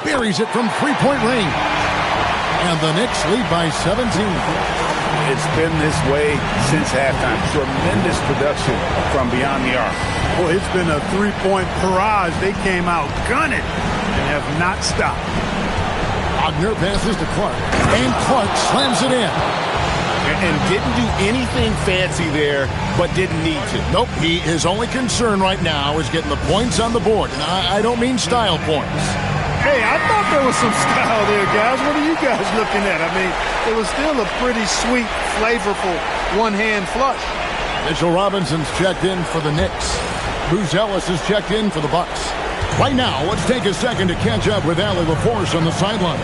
Buries it from three-point range. And the Knicks lead by 17. It's been this way since halftime. Tremendous production from beyond the arc. Boy, it's been a three-point barrage. They came out gunning and have not stopped. Wagner passes to Clark. And Clark slams it in. And didn't do anything fancy there, but didn't need to. Nope, his only concern right now is getting the points on the board. And I don't mean style points. Hey, I thought there was some style there, guys. What are you guys looking at? I mean, it was still a pretty sweet, flavorful one-hand flush. Mitchell Robinson's checked in for the Knicks. Booz Ellis is checked in for the Bucks. Right now, let's take a second to catch up with Allie LaForce on the sideline.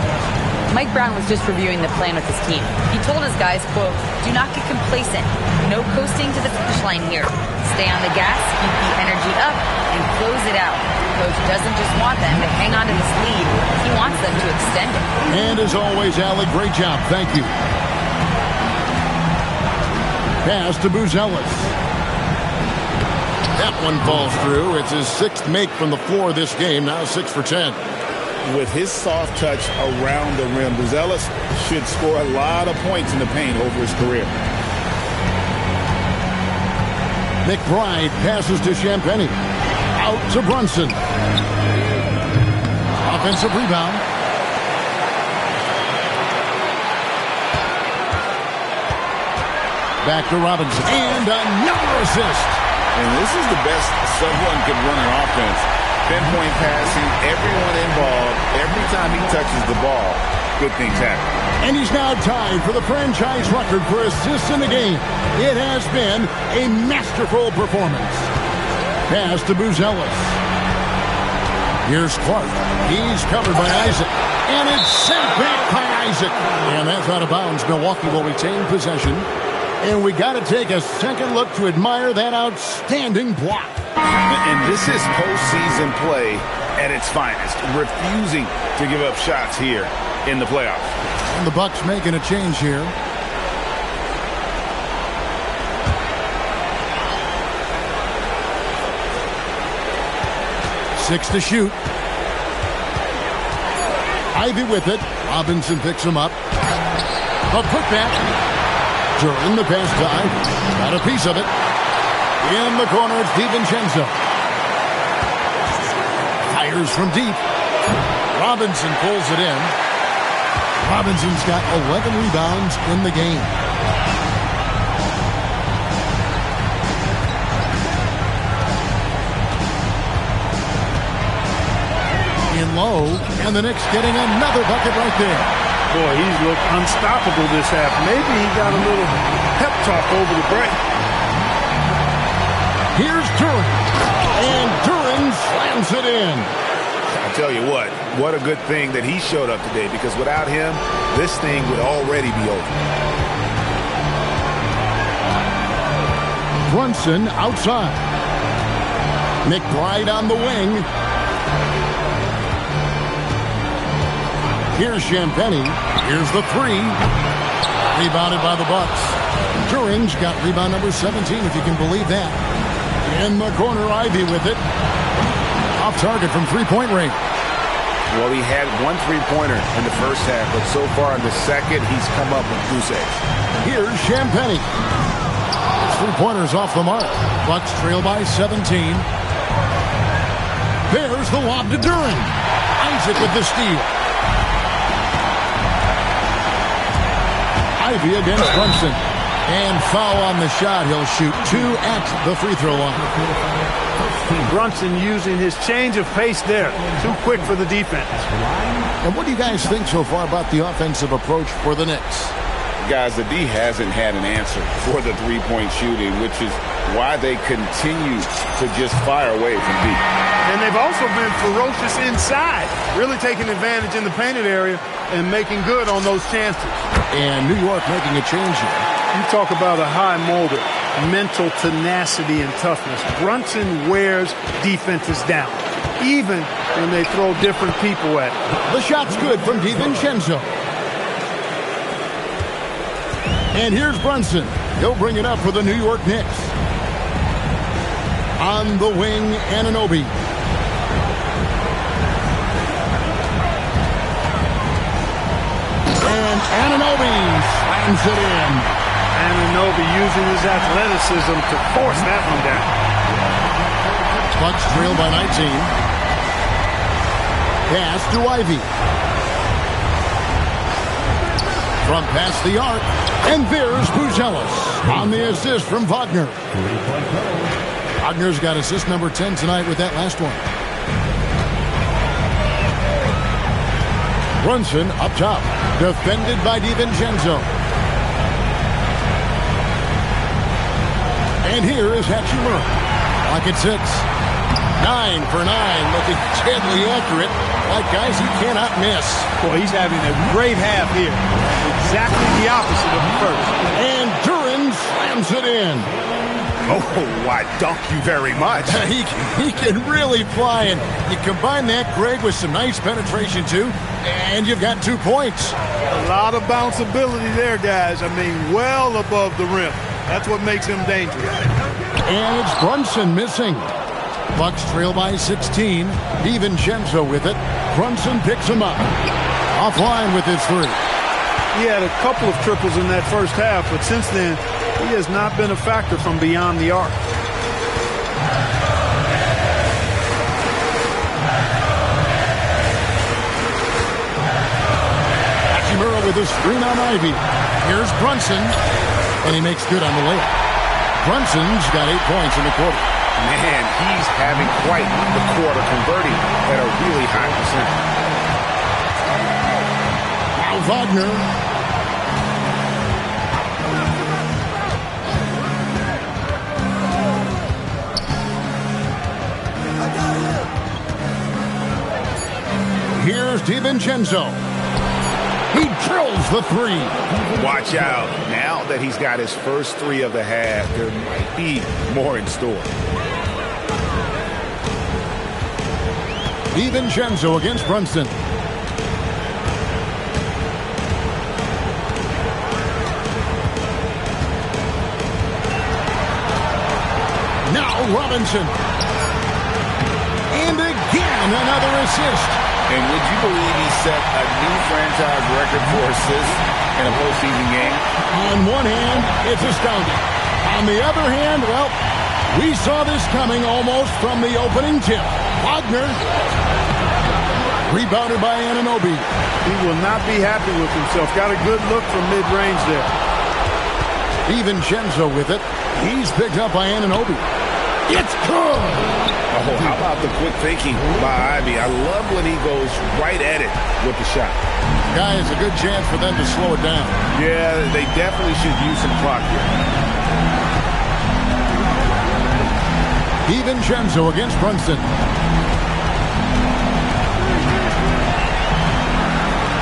Mike Brown was just reviewing the plan with his team. He told his guys, quote, "Do not get complacent. No coasting to the finish line here. Stay on the gas, keep the energy up, and close it out." Coach doesn't just want them to hang on to this lead. He wants them to extend it. And as always, Allie, great job. Thank you. Pass to Booz Ellis. That one falls through. It's his 6th make from the floor this game. Now 6 for 10. With his soft touch around the rim, Booz Ellis should score a lot of points in the paint over his career. McBride passes to Champagnie. Out to Brunson. Offensive rebound. Back to Robinson. And another assist. And this is the best someone could run an offense. Pinpoint passing, everyone involved. Every time he touches the ball, good things happen. And he's now tied for the franchise record for assists in the game. It has been a masterful performance. Pass to Booz Ellis. Here's Clark. He's covered by Isaac. And it's sent back by Isaac. And that's out of bounds. Milwaukee will retain possession. And we got to take a second look to admire that outstanding block. And this is postseason play at its finest, refusing to give up shots here in the playoffs. And the Bucks making a change here. Six to shoot. Ivy with it. Robinson picks him up. A putback. During the pass to Ivy. Got a piece of it. In the corner, it's DiVincenzo. Fires from deep. Robinson pulls it in. Robinson's got 11 rebounds in the game. In low, and the Knicks getting another bucket right there. Boy, he's looked unstoppable this half. Maybe he got a little pep talk over the break. Here's Duren, and Duren slams it in. I'll tell you what a good thing that he showed up today, because without him, this thing would already be over. Brunson outside. McBride on the wing. Here's Champagnie. Here's the three. Rebounded by the Bucks. Duren's got rebound number 17, if you can believe that. In the corner, Ivy with it. Off target from three-point range. Well, he had one three-pointer in the first half, but so far in the second, he's come up with goose eggs. Here's Champagnie. Three-pointers off the mark. Bucks trail by 17. There's the lob to Duren. Isaac with the steal. Ivy against Brunson. And foul on the shot. He'll shoot two at the free throw line. Brunson using his change of pace there. Too quick for the defense. And what do you guys think so far about the offensive approach for the Knicks? Guys, the D hasn't had an answer for the three-point shooting, which is why they continue to just fire away from deep. And they've also been ferocious inside, really taking advantage in the painted area and making good on those chances. And New York making a change here. You talk about a high molder, mental tenacity and toughness. Brunson wears defenses down, even when they throw different people at him. The shot's good from DiVincenzo. And here's Brunson. He'll bring it up for the New York Knicks. On the wing, Anunoby. And Anunoby slams it in. Anunoby using his athleticism to force that one down. Bucks trail by 19. Pass to Ivy. From past the arc. And there's Buzelis on the assist from Wagner. Wagner's got assist number 10 tonight with that last one. Brunson up top. Defended by DiVincenzo. And here is Hachimura. Clock at 6. 9 for 9. Looking deadly accurate. Like guys he cannot miss. Boy, he's having a great half here. Exactly the opposite of the first. And Duren slams it in. Oh, why, dunk you very much. he can really fly, and you combine that, Greg, with some nice penetration, too, and you've got 2 points. A lot of bounceability there, guys. I mean, well above the rim. That's what makes him dangerous. And it's Brunson missing. Bucks trail by 16. DiVincenzo with it. Brunson picks him up. Offline with his three. He had a couple of triples in that first half, but since then, he has not been a factor from beyond the arc. Hachimura with his screen on Ivy. Here's Brunson, and he makes good on the layup. Brunson's got 8 points in the quarter. Man, he's having quite the quarter, converting at a really high percent. Now Wagner. Here's DiVincenzo. He drills the three. Watch out. Now that he's got his first three of the half, there might be more in store. DiVincenzo against Brunson. Now Robinson. And again, another assist. And would you believe he set a new franchise record for assists in a postseason game? On one hand, it's astounding. On the other hand, well, we saw this coming almost from the opening tip. Wagner. Rebounded by Anunoby. He will not be happy with himself. Got a good look from mid-range there. DiVincenzo with it. He's picked up by Anunoby. It's good. Oh, how about the quick thinking by Ivy? I love when he goes right at it with the shot. Guys, a good chance for them to slow it down. Yeah, they definitely should use some clock here. DiVincenzo against Brunson.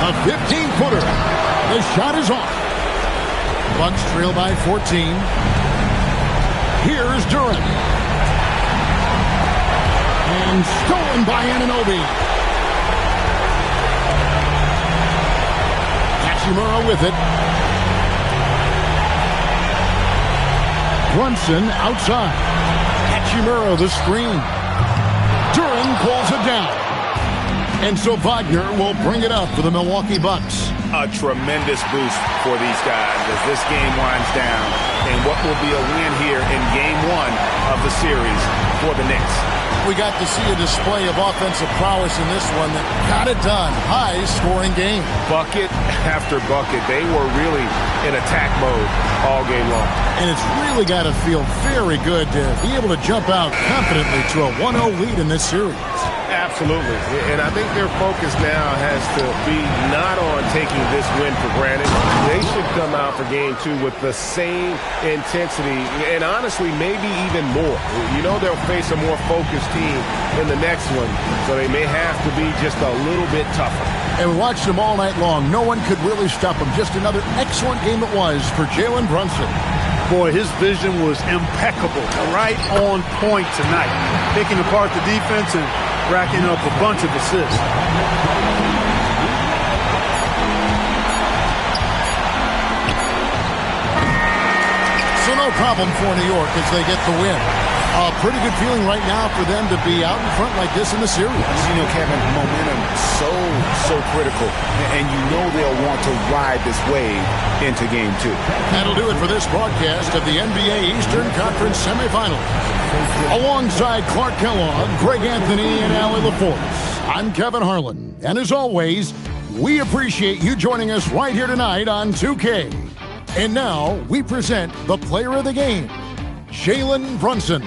A 15-footer. The shot is off. Bucks trail by 14. Here's Durant. And stolen by Anunoby. Hachimura with it. Brunson outside. Hachimura the screen. Durant pulls it down. And so Wagner will bring it up for the Milwaukee Bucks. A tremendous boost for these guys as this game winds down. And what will be a win here in Game 1 of the series for the Knicks. We got to see a display of offensive prowess in this one that got it done. High-scoring game. Bucket after bucket. They were really in attack mode all game long. And it's really got to feel very good to be able to jump out confidently to a 1-0 lead in this series. Absolutely. And I think their focus now has to be not on taking this win for granted. They should come out for Game 2 with the same intensity and honestly maybe even more. You know they'll face a more focused team in the next one, so they may have to be just a little bit tougher. And we watched them all night long. No one could really stop them. Just another excellent game it was for Jalen Brunson. Boy, his vision was impeccable. Right on point tonight. Picking apart the defense and racking up a bunch of assists. So no problem for New York as they get the win. A pretty good feeling right now for them to be out in front like this in the series. You know, Kevin, momentum so critical. And you know they'll want to ride this wave into Game 2. That'll do it for this broadcast of the NBA Eastern Conference semifinals. Alongside Clark Kellogg, Greg Anthony, and Allie LaForce, I'm Kevin Harlan. And as always, we appreciate you joining us right here tonight on 2K. And now we present the player of the game, Jalen Brunson.